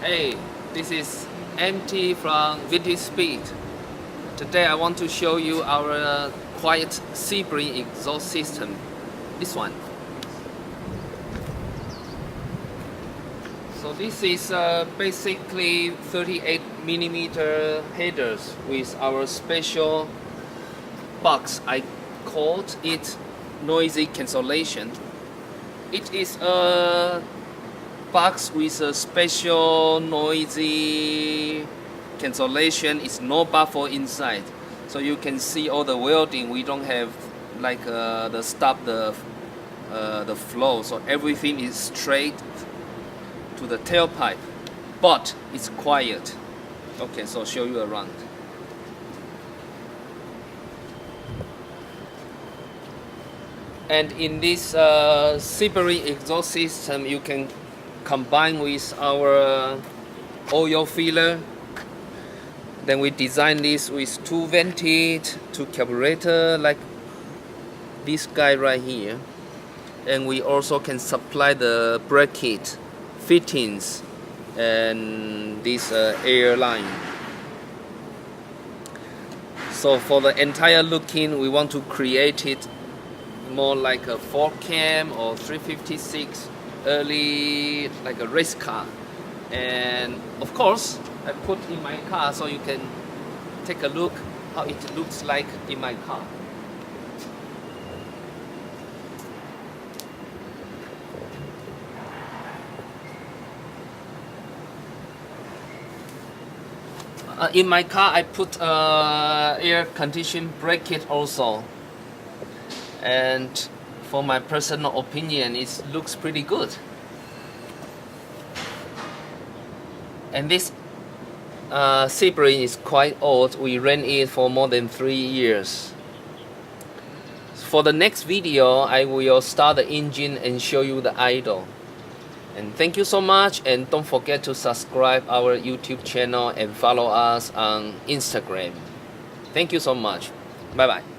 Hey, this is MT from Vintage Speed. Today I want to show you our quiet Sebring exhaust system. This one. So this is basically 38mm headers with our special box. I called it noisy cancellation. It is a box with a special noisy cancellation. It's no buffer inside, so you can see all the welding. We don't have like the stop the flow, so everything is straight to the tailpipe, but it's quiet. Okay, so I'll show you around. And in this Sebring exhaust system, you can combine with our oil filler. Then we design this with two vented, two carburetor like this guy right here. And we also can supply the bracket fittings and this air line. So for the entire looking, we want to create it more like a 4-cam or 356 early, like a race car. And of course I put in my car so you can take a look how it looks like in my car. In my car I put air condition bracket also, and for my personal opinion it looks pretty good. And this Sebring is quite old. We ran it for more than 3 years. For the next video I will start the engine and show you the idle. And thank you so much, and don't forget to subscribe our YouTube channel and follow us on Instagram. Thank you so much. Bye bye.